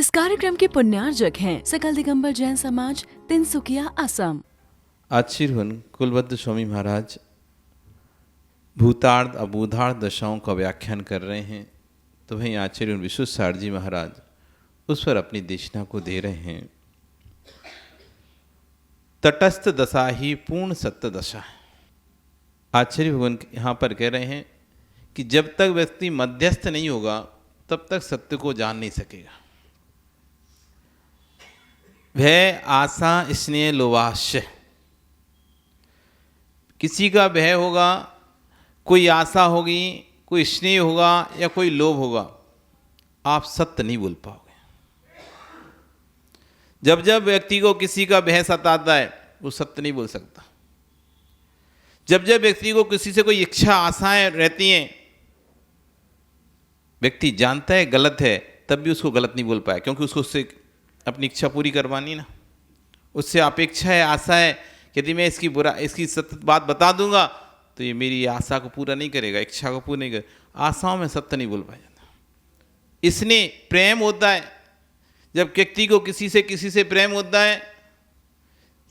इस कार्यक्रम के पुण्यार्जक हैं सकल दिगंबर जैन समाज, तिनसुकिया, असम। आशीर्वन कुलबद्ध स्वामी महाराज भूतार्थ अबूधार्थ दशाओं का व्याख्यान कर रहे हैं, तो वहीं आचार्य विश्व सार जी महाराज उस पर अपनी देशना को दे रहे हैं। तटस्थ दशा ही पूर्ण सत्य दशा। आचार्य भगवान यहाँ पर कह रहे हैं कि जब तक व्यक्ति मध्यस्थ नहीं होगा तब तक सत्य को जान नहीं सकेगा। भय, आशा, स्नेह, लोभाश्य, किसी का भय होगा, कोई आशा होगी, कोई स्नेह होगा या कोई लोभ होगा, आप सत्य नहीं बोल पाओगे। जब जब व्यक्ति को किसी का भय सताता है वो सत्य नहीं बोल सकता। जब जब व्यक्ति को किसी से कोई इच्छा, आशाएं रहती हैं, व्यक्ति जानता है गलत है तब भी उसको गलत नहीं बोल पाया, क्योंकि उसको उससे अपनी इच्छा पूरी करवानी ना। उससे अपेक्षा है, आशा है, यदि मैं इसकी सत्य बात बता दूंगा तो ये मेरी आशा को पूरा नहीं करेगा, इच्छा को पूरा नहीं करेगा। आशाओं में सत्य नहीं बोल पाया जाता। इसने प्रेम होता है, जब व्यक्ति को किसी से प्रेम होता है,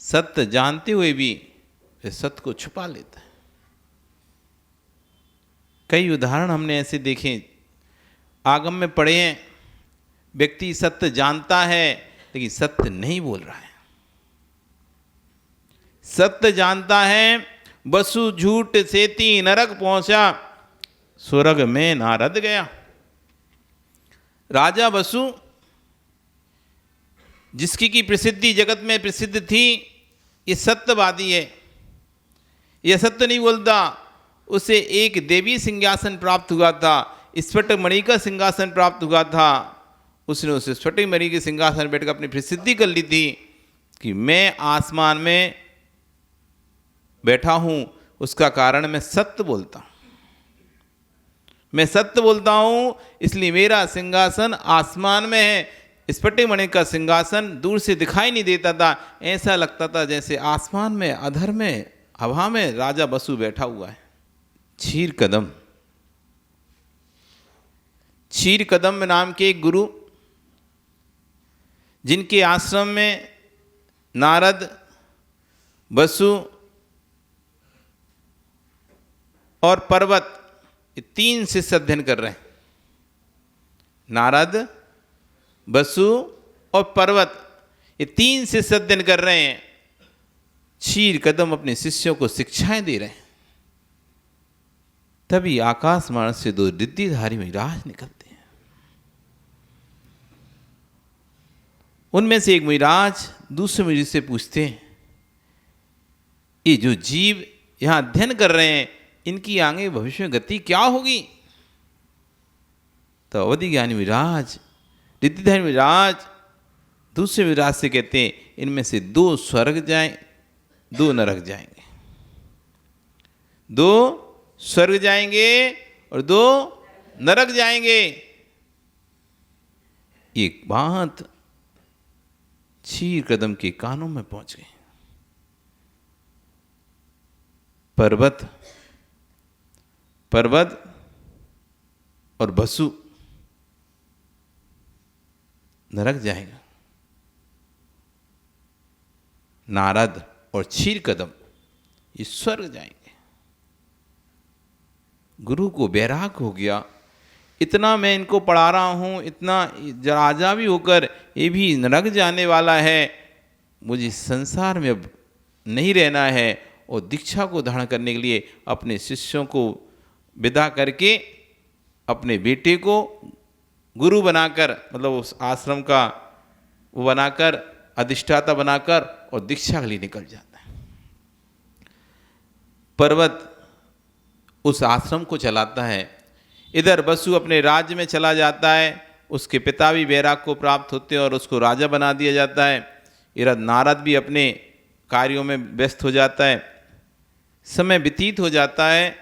सत्य जानते हुए भी वह सत्य को छुपा लेता है। कई उदाहरण हमने ऐसे देखे, आगम में पढ़े हैं। व्यक्ति सत्य जानता है लेकिन सत्य नहीं बोल रहा है। सत्य जानता है, बसु झूठ सेती नरक पहुंचा, स्वर्ग में नारद गया। राजा बसु, जिसकी की प्रसिद्धि जगत में प्रसिद्ध थी, ये सत्यवादी है, यह सत्य नहीं बोलता। उसे एक देवी सिंहासन प्राप्त हुआ था, स्फटिक मणि का सिंहासन प्राप्त हुआ था। उसने उस स्फटिक मणि के सिंहासन बैठकर अपनी प्रसिद्धि कर ली थी कि मैं आसमान में बैठा हूं, उसका कारण मैं सत्य बोलता हूं। मैं सत्य बोलता हूं, इसलिए मेरा सिंहासन आसमान में है। स्फटिक मणि का सिंहासन दूर से दिखाई नहीं देता था, ऐसा लगता था जैसे आसमान में, अधर में, हवा में राजा बसु बैठा हुआ है। क्षीर कदम नाम के एक गुरु, जिनके आश्रम में नारद, बसु और पर्वत, ये तीन शिष्य अध्ययन कर रहे हैं। नारद, बसु और पर्वत, ये तीन शिष्य अध्ययन कर रहे हैं। क्षीर कदम अपने शिष्यों को शिक्षाएं दे रहे हैं। तभी आकाश मार्ग से दो रिद्धिधारी महाराज निकलते हैं। उनमें से एक महाराज दूसरे महाराज से पूछते हैं, ये जो जीव यहां अध्ययन कर रहे हैं, इनकी आगे भविष्य में गति क्या होगी? तो अवधि ज्ञानी महाराज, रिद्धिधारी महाराज दूसरे महाराज से कहते हैं, इनमें से दो स्वर्ग जाएं, दो नरक जाएंगे। दो स्वर्ग जाएंगे और दो नरक जाएंगे। एक बात क्षीर कदम के कानों में पहुंच गई। पर्वत और बसु नरक जाएगा, नारद और क्षीर कदम ये स्वर्ग जाएंगे। गुरु को वैराग हो गया, इतना मैं इनको पढ़ा रहा हूँ, इतना राजा भी होकर ये भी नरक जाने वाला है, मुझे संसार में अब नहीं रहना है। और दीक्षा को धारण करने के लिए अपने शिष्यों को विदा करके अपने बेटे को गुरु बनाकर, मतलब उस आश्रम का वो बनाकर, अधिष्ठाता बनाकर, और दीक्षा के लिए निकल जाता है। पर्वत उस आश्रम को चलाता है, इधर बसु अपने राज्य में चला जाता है। उसके पिता भी वैराग को प्राप्त होते हैं और उसको राजा बना दिया जाता है। इधर नारद भी अपने कार्यों में व्यस्त हो जाता है। समय व्यतीत हो जाता है।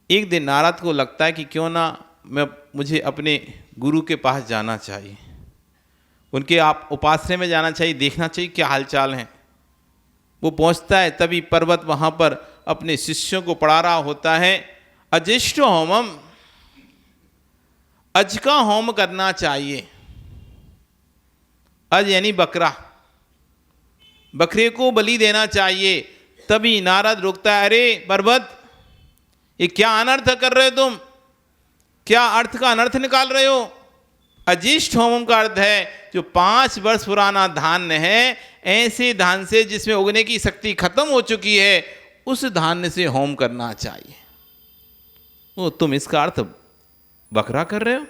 एक दिन नारद को लगता है कि क्यों ना मुझे अपने गुरु के पास जाना चाहिए, उनके आप उपासना में जाना चाहिए, देखना चाहिए क्या हालचाल है। वो पहुंचता है, तभी पर्वत वहां पर अपने शिष्यों को पढ़ा रहा होता है। अजिष्ट होमम, अज का होम करना चाहिए। अज यानी बकरा, बकरे को बलि देना चाहिए। तभी नारद रुकता है, अरे पर्वत, ये क्या अनर्थ कर रहे हो तुम, क्या अर्थ का अनर्थ निकाल रहे हो। अजिष्ठ होमम का अर्थ है जो 5 वर्ष पुराना धान्य है, ऐसे धान से जिसमें उगने की शक्ति खत्म हो चुकी है, उस धान्य से होम करना चाहिए। वो तुम इसका अर्थ बकरा कर रहे हो।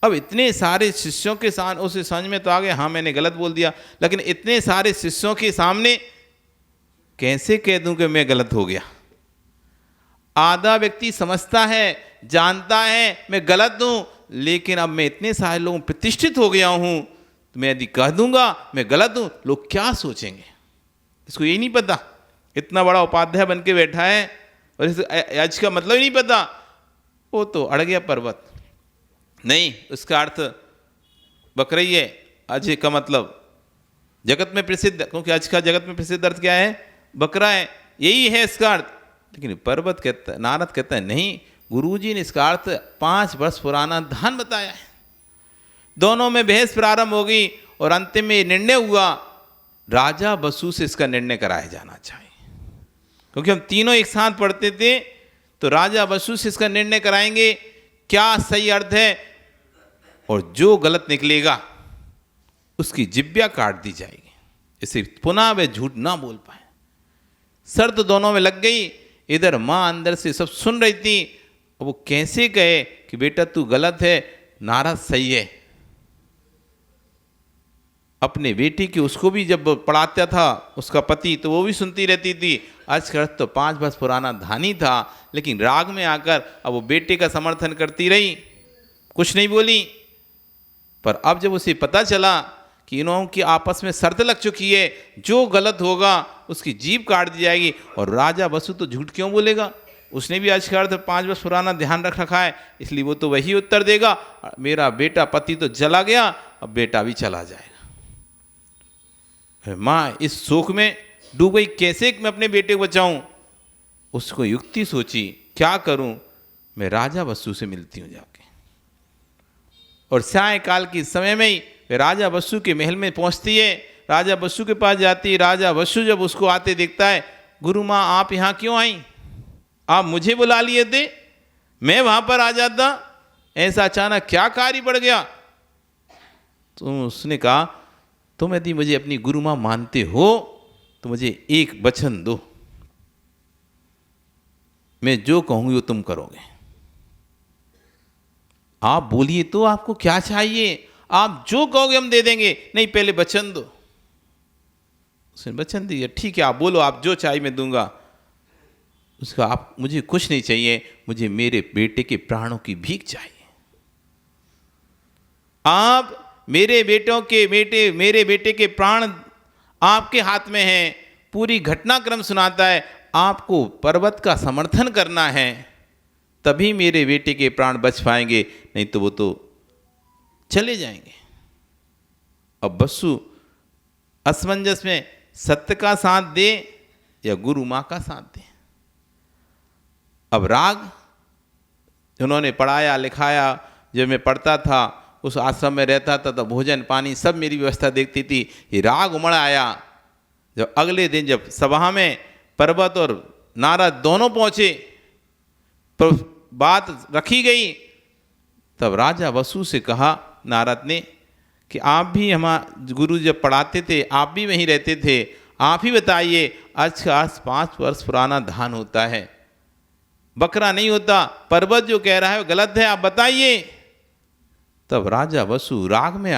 अब इतने सारे शिष्यों के सामने उसे समझ में तो आ गया, हाँ मैंने गलत बोल दिया, लेकिन इतने सारे शिष्यों के सामने कैसे कह दूं कि मैं गलत हो गया। आधा व्यक्ति समझता है, जानता है मैं गलत हूं, लेकिन अब मैं इतने सारे लोगों प्रतिष्ठित हो गया हूं, तो मैं यदि कह दूंगा मैं गलत हूं, लोग क्या सोचेंगे। इसको यही नहीं पता, इतना बड़ा उपाध्याय बन के बैठा है और इस आज का मतलब ही नहीं पता। वो तो अड़ गया पर्वत। नहीं, उसका अर्थ बकरा ही है। अज का मतलब जगत में प्रसिद्ध, क्योंकि आज का जगत में प्रसिद्ध अर्थ क्या है, बकरा है, यही है इसका अर्थ। लेकिन पर्वत कहता है, नारद कहता है नहीं, गुरुजी ने इसका अर्थ 5 वर्ष पुराना धान बताया है। दोनों में बहस प्रारंभ हो गई और अंतिम में निर्णय हुआ, राजा बसु से इसका निर्णय कराया जाना चाहिए। क्योंकि हम तीनों एक साथ पढ़ते थे, तो राजा बसु से इसका निर्णय कराएंगे क्या सही अर्थ है, और जो गलत निकलेगा उसकी जिब्या काट दी जाएगी, इसे पुनः वे झूठ ना बोल पाए। शर्त दोनों में लग गई। इधर माँ अंदर से सब सुन रही थी, और वो कैसे कहे कि बेटा तू गलत है, नारद सही है। अपने बेटी की उसको भी जब पढ़ाता था उसका पति, तो वो भी सुनती रहती थी। आज का अर्थ तो 5 वर्ष पुराना धानी था, लेकिन राग में आकर अब वो बेटे का समर्थन करती रही, कुछ नहीं बोली। पर अब जब उसे पता चला कि इन्हों की आपस में शर्त लग चुकी है, जो गलत होगा उसकी जीभ काट दी जाएगी, और राजा बसु तो झूठ क्यों बोलेगा, उसने भी आज का अर्थ 5 वर्ष पुराना ध्यान रख रखा है, इसलिए वो तो वही उत्तर देगा, मेरा बेटा पति तो चला गया, अब बेटा भी चला जाएगा। माँ इस शोक में डूब गई, कैसे मैं अपने बेटे को बचाऊं। उसको युक्ति सोची, क्या करूं, मैं राजा बसु से मिलती हूं जाके। और सायकाल के समय में ही वे राजा बसु के महल में पहुंचती है, राजा बसु के पास जाती है। राजा बसु जब उसको आते देखता है, गुरु माँ आप यहाँ क्यों आई, आप मुझे बुला लिए थे, मैं वहां पर आ जाता, ऐसा अचानक क्या कार्य पड़ गया। तो उसने कहा, तुम यदि मुझे अपनी गुरु माँ मानते हो तो मुझे एक वचन दो, मैं जो कहूंगी वो तुम करोगे। आप बोलिए तो आपको क्या चाहिए, आप जो कहोगे हम दे देंगे, नहीं पहले वचन दो। उसने वचन दिया, ठीक है आप बोलो, आप जो चाहिए मैं दूंगा। उसका, आप मुझे कुछ नहीं चाहिए, मुझे मेरे बेटे के प्राणों की भीख चाहिए। आप मेरे बेटे के प्राण आपके हाथ में हैं। पूरी घटनाक्रम सुनाता है, आपको पर्वत का समर्थन करना है, तभी मेरे बेटे के प्राण बच पाएंगे, नहीं तो वो तो चले जाएंगे। अब बसु असमंजस में सत्य का साथ दे या गुरु माँ का साथ दे। अब राग उन्होंने पढ़ाया लिखाया, जब मैं पढ़ता था उस आश्रम में रहता था, तो भोजन पानी सब मेरी व्यवस्था देखती थी। ये राग उमड़ आया जब अगले दिन जब सभा में पर्वत और नारद दोनों पहुंचे, पर बात रखी गई, तब राजा बसु से कहा नारद ने कि आप भी हमारे गुरु जब पढ़ाते थे आप भी वहीं रहते थे, आप ही बताइए, आज का 5 वर्ष पुराना धान होता है, बकरा नहीं होता, पर्वत जो कह रहा है वो गलत है, आप बताइए। तब राजा बसु राग में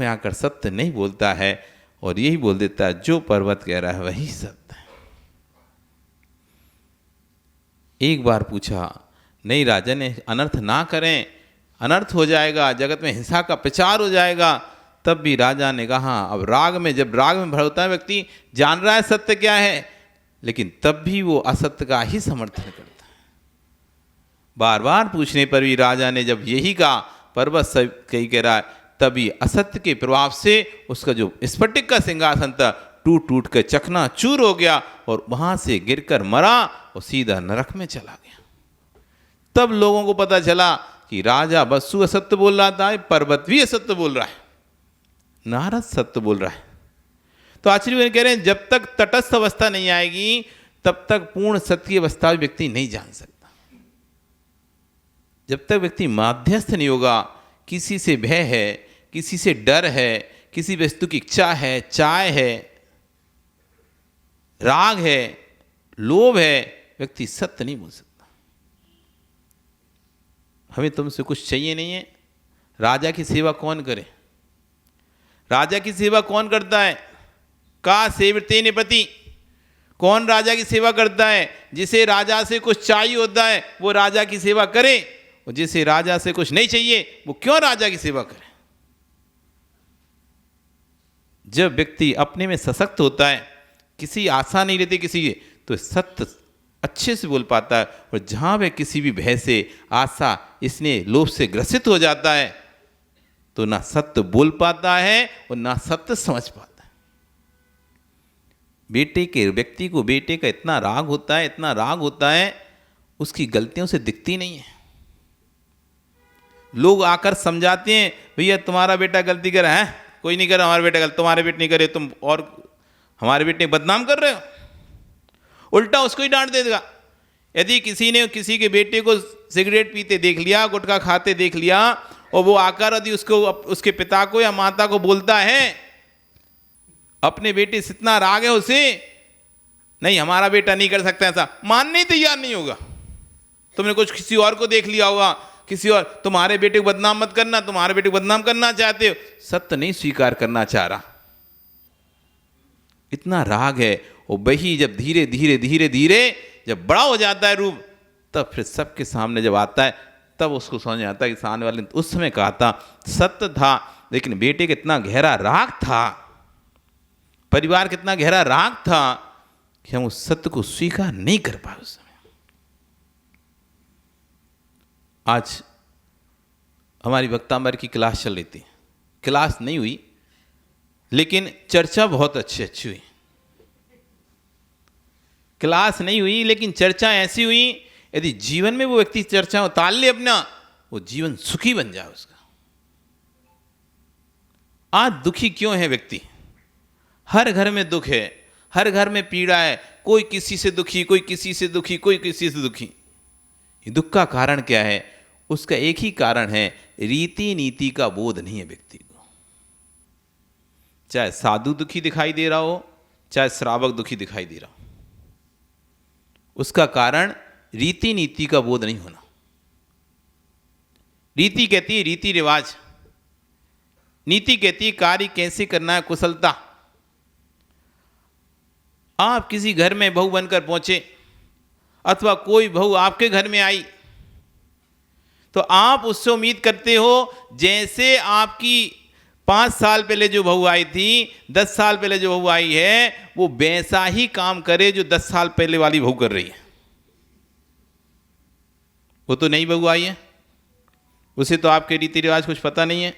आकर सत्य नहीं बोलता है और यही बोल देता है, जो पर्वत कह रहा है वही सत्य है। एक बार पूछा, नहीं राजन अनर्थ ना करें, अनर्थ हो जाएगा, जगत में हिंसा का प्रचार हो जाएगा। तब भी राजा ने कहा, अब जब राग में भर होता है व्यक्ति जान रहा है सत्य क्या है, लेकिन तब भी वो असत्य का ही समर्थन करता है। बार बार पूछने पर भी राजा ने जब यही कहा, पर्वत सब कही कह रहा है, तभी असत्य के प्रभाव से उसका जो स्फटिक का सिंहासन था टूट टूट कर चकना चूर हो गया और वहां से गिरकर मरा और सीधा नरक में चला गया। तब लोगों को पता चला कि राजा वसु असत्य बोल रहा था, पर्वत भी असत्य बोल रहा है, नारद सत्य बोल रहा है। तो आचार्य कह रहे हैं जब तक तटस्थ अवस्था नहीं आएगी तब तक पूर्ण सत्य की अवस्था व्यक्ति नहीं जान सकता। जब तक व्यक्ति माध्यस्थ नहीं होगा, किसी से भय है, किसी से डर है, किसी वस्तु की इच्छा है, चाय है, राग है, लोभ है, व्यक्ति सत्य नहीं बोल सकता। हमें तुमसे कुछ चाहिए नहीं है, राजा की सेवा कौन करे? राजा की सेवा कौन करता है? का सेवते निपति, कौन राजा की सेवा करता है? जिसे राजा से कुछ चाहिए होता है वो राजा की सेवा करे, और जिसे राजा से कुछ नहीं चाहिए वो क्यों राजा की सेवा करे? जब व्यक्ति अपने में सशक्त होता है, किसी आशा नहीं रहती किसी की, तो सत्य अच्छे से बोल पाता है। और जहां वह किसी भी भय से, आशा, इसने लोभ से ग्रसित हो जाता है तो ना सत्य बोल पाता है और ना सत्य समझ पाता है। बेटे के व्यक्ति को बेटे का इतना राग होता है, इतना राग होता है, उसकी गलतियों से दिखती नहीं है। लोग आकर समझाते हैं, भैया तुम्हारा बेटा गलती कर रहा है, कोई नहीं कर रहा, हमारा बेटा गलती, तुम्हारे बेटे नहीं करे, तुम और हमारे बेटे बदनाम कर रहे हो। उल्टा उसको ही डांट दे देगा। यदि किसी ने किसी के बेटे को सिगरेट पीते देख लिया, गुटखा खाते देख लिया, और वो आकर यदि उसको, उसके पिता को या माता को बोलता है, अपने बेटे से इतना राग है उसे, नहीं हमारा बेटा नहीं कर सकता ऐसा, मानने ही तैयार नहीं होगा। तुमने कुछ किसी और को देख लिया होगा, किसी और, तुम्हारे बेटे को बदनाम मत करना, तुम्हारे बेटे को बदनाम करना चाहते हो, सत्य नहीं स्वीकार करना चाह रहा, इतना राग है। और वही जब धीरे धीरे धीरे धीरे जब बड़ा हो जाता है रूप, तब फिर सबके सामने जब आता है, तब उसको समझ में आता है कि सामने वाले ने उस समय कहा था सत्य था, लेकिन बेटे का इतना गहरा राग था, परिवार कितना गहरा राग था कि हम उस सत्य को स्वीकार नहीं कर पाए उस समय। आज हमारी वक्तांबर की क्लास चल रही थी, क्लास नहीं हुई लेकिन चर्चा बहुत अच्छी हुई। क्लास नहीं हुई लेकिन चर्चा ऐसी हुई, यदि जीवन में वो व्यक्ति चर्चा उतार ले अपना, वो जीवन सुखी बन जाए उसका। आज दुखी क्यों है व्यक्ति? हर घर में दुख है, हर घर में पीड़ा है, कोई किसी से दुखी, कोई किसी से दुखी, कोई किसी से दुखी। ये दुख का कारण क्या है? उसका एक ही कारण है, रीति नीति का बोध नहीं है व्यक्ति को। चाहे साधु दुखी दिखाई दे रहा हो, चाहे श्रावक दुखी दिखाई दे रहा हो, उसका कारण रीति नीति का बोध नहीं होना। रीति कहती है रीति रिवाज, नीति कहती है कार्य कैसे करना है, कुशलता। आप किसी घर में बहू बनकर पहुंचे, अथवा कोई बहू आपके घर में आई, तो आप उससे उम्मीद करते हो जैसे आपकी 5 साल पहले जो बहू आई थी, 10 साल पहले जो बहू आई है, वो वैसा ही काम करे जो 10 साल पहले वाली बहू कर रही है। वो तो नई बहू आई है, उसे तो आपके रीति रिवाज कुछ पता नहीं है,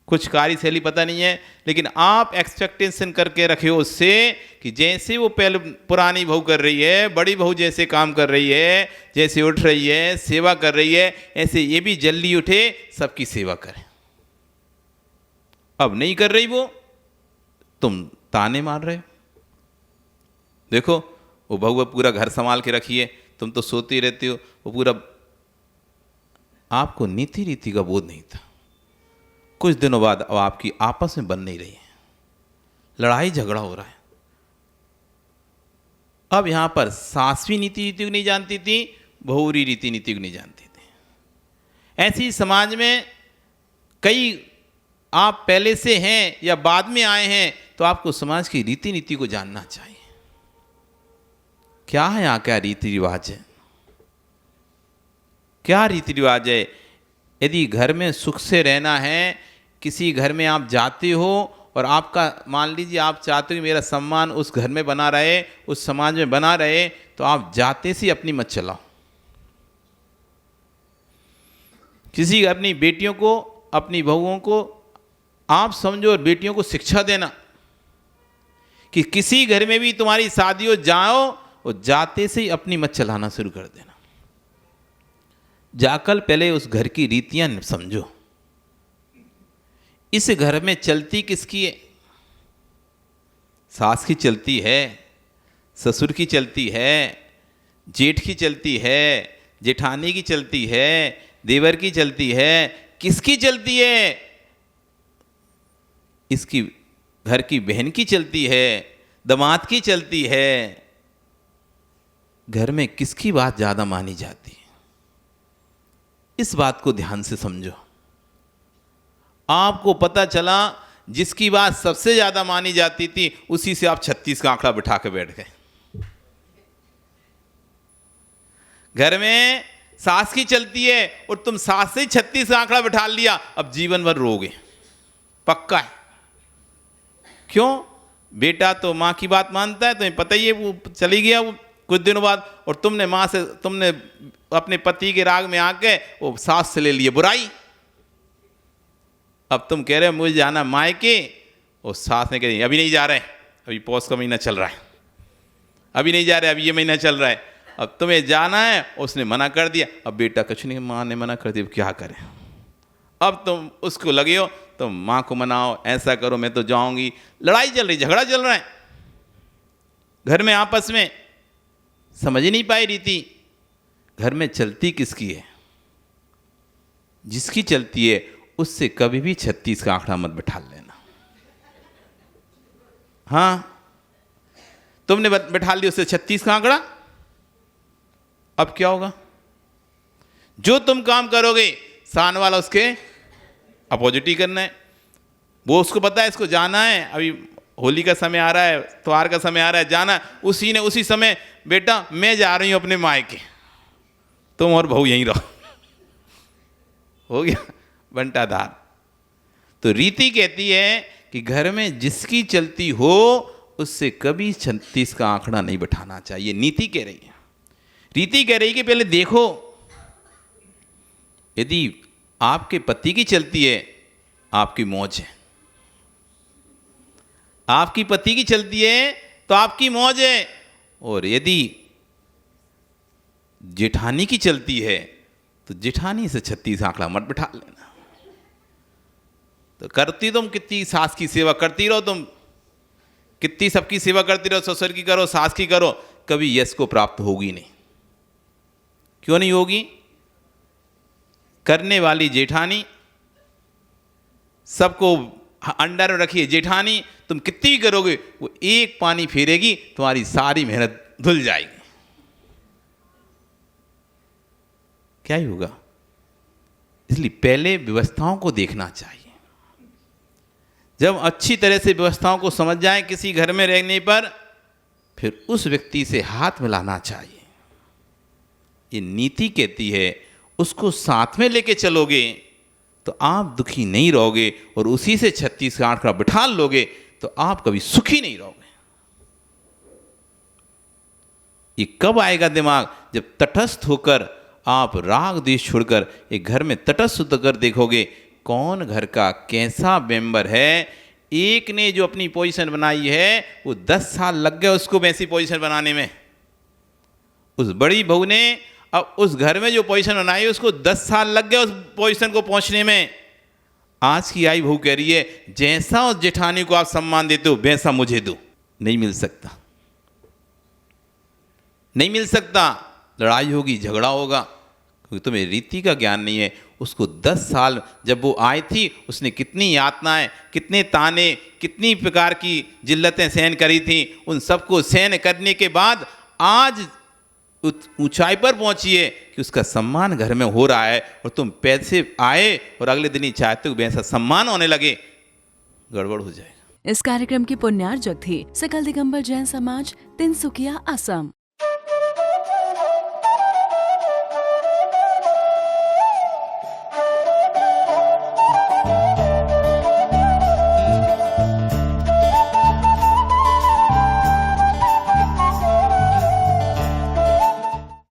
कुछ कार्यशैली पता नहीं है, लेकिन आप एक्सपेक्टेशन करके रखे हो उससे कि जैसे वो पहले पुरानी बहू कर रही है, बड़ी बहू जैसे काम कर रही है, जैसे उठ रही है, सेवा कर रही है, ऐसे ये भी जल्दी उठे, सबकी सेवा करे। अब नहीं कर रही वो, तुम ताने मार रहे हो। देखो वो बहू पूरा घर संभाल के रखी है, तुम तो सोती रहती हो, वो पूरा। आपको नीति रीति का बोध नहीं था। कुछ दिनों बाद अब आपकी आपस में बन नहीं रही है, लड़ाई झगड़ा हो रहा है। अब यहां पर सास भी नीति रीति को नहीं जानती थी, बहुरी रीति नीति को नहीं जानती थी। ऐसी समाज में कई आप पहले से हैं या बाद में आए हैं, तो आपको समाज की रीति नीति को जानना चाहिए। क्या है यहाँ, क्या रीति रिवाज है, क्या रीति रिवाज है। यदि घर में सुख से रहना है, किसी घर में आप जाते हो और आपका, मान लीजिए आप चाहते हो कि मेरा सम्मान उस घर में बना रहे, उस समाज में बना रहे, तो आप जाते से अपनी मत चलाओ। किसी अपनी बेटियों को, अपनी बहुओं को आप समझो, और बेटियों को शिक्षा देना कि किसी घर में भी तुम्हारी शादी हो, जाओ और जाते से ही अपनी मत चलाना शुरू कर देना। जाकर पहले उस घर की रीतियां समझो। इस घर में चलती किसकी है? सास की चलती है, ससुर की चलती है, जेठ की चलती है, जेठानी की चलती है, देवर की चलती है, किसकी चलती है? इसकी घर की बहन की चलती है, दामाद की चलती है। घर में किसकी बात ज्यादा मानी जाती है? इस बात को ध्यान से समझो। आपको पता चला जिसकी बात सबसे ज्यादा मानी जाती थी उसी से आप 36 का आंकड़ा बिठा के बैठ गए। घर में सास की चलती है और तुम सास से 36 का आंकड़ा बिठा लिया, अब जीवन भर रोगे, पक्का है। क्यों? बेटा तो माँ की बात मानता है, तुम्हें पता ही है, वो चली गया वो कुछ दिनों बाद, और तुमने अपने पति के राग में आके वो सास से ले लिए बुराई। अब तुम कह रहे हो मुझे जाना मायके, और सास ने कह रही अभी नहीं जा रहे, अभी पौष का महीना चल रहा है, अभी नहीं जा रहे, अभी ये महीना चल रहा है, अब तुम्हें जाना है। उसने मना कर दिया, अब बेटा कुछ नहीं, माँ ने मना कर दिया, अब क्या करें? अब तुम उसको लगे हो तुम माँ को मनाओ, ऐसा करो मैं तो जाऊंगी। लड़ाई चल रही, झगड़ा चल रहा है घर में आपस में, समझ ही नहीं पाई रीति। घर में चलती किसकी है? जिसकी चलती है उससे कभी भी 36 का आंकड़ा मत बिठा लेना। हाँ, तुमने बिठा लिया उससे 36 का आंकड़ा, अब क्या होगा? जो तुम काम करोगे सान वाला उसके अपोजिट ही करना है। वो उसको पता है इसको जाना है, अभी होली का समय आ रहा है, त्योहार का समय आ रहा है, जाना है। उसी समय बेटा मैं जा रही हूं अपने मायके, तुम और बहू यहीं रहो। हो गया बंटाधार। तो रीति कहती है कि घर में जिसकी चलती हो उससे कभी 36 का आंकड़ा नहीं बिठाना चाहिए। नीति कह रही है, रीति कह रही है कि पहले देखो, यदि आपके पति की चलती है आपकी मौज है, आपकी पति की चलती है तो आपकी मौज है, और यदि जेठानी की चलती है तो जेठानी से 36 आंकड़ा मत बिठा लेना। तो करती तुम कितनी सास की सेवा करती रहो, तुम कितनी सबकी सेवा करती रहो, ससुर की करो, सास की करो, कभी यश को प्राप्त होगी नहीं। क्यों नहीं होगी? करने वाली जेठानी, सबको अंडर में रखिए जेठानी, तुम कितनी करोगे वो एक पानी फेरेगी, तुम्हारी सारी मेहनत धुल जाएगी। क्या ही होगा? इसलिए पहले व्यवस्थाओं को देखना चाहिए। जब अच्छी तरह से व्यवस्थाओं को समझ जाए किसी घर में रहने पर, फिर उस व्यक्ति से हाथ मिलाना चाहिए। ये नीति कहती है, उसको साथ में लेके चलोगे तो आप दुखी नहीं रहोगे, और उसी से 36 का आंकड़ा बिठा लोगे तो आप कभी सुखी नहीं रहोगे। ये कब आएगा दिमाग? जब तटस्थ होकर आप राग द्वेष छोड़कर एक घर में तटस्थ होकर देखोगे कौन घर का कैसा मेंबर है। एक ने जो अपनी पोजीशन बनाई है वो 10 साल लग गए उसको वैसी पोजीशन बनाने में। उस बड़ी बहू ने अब उस घर में जो पोजीशन बनाई उसको 10 साल लग गए उस पोजीशन को पहुंचने में। आज की आई बहू कह रही है जैसा उस जेठानी को आप सम्मान देते हो वैसा मुझे दो। नहीं मिल सकता, नहीं मिल सकता। लड़ाई होगी, झगड़ा होगा, क्योंकि तुम्हें रीति का ज्ञान नहीं है। उसको 10 साल जब वो आई थी उसने कितनी यातनाएं, कितने ताने, कितनी प्रकार की जिल्लतें सहन करी थी। उन सबको सहन करने के बाद आज ऊंचाई पर पहुंची है कि उसका सम्मान घर में हो रहा है, और तुम पैसे आए और अगले दिन ही चाहते हो वैसा सम्मान होने लगे, गड़बड़ हो जाएगा। इस कार्यक्रम की पुण्यार्जक थी सकल दिगंबर जैन समाज, तिनसुकिया, असम।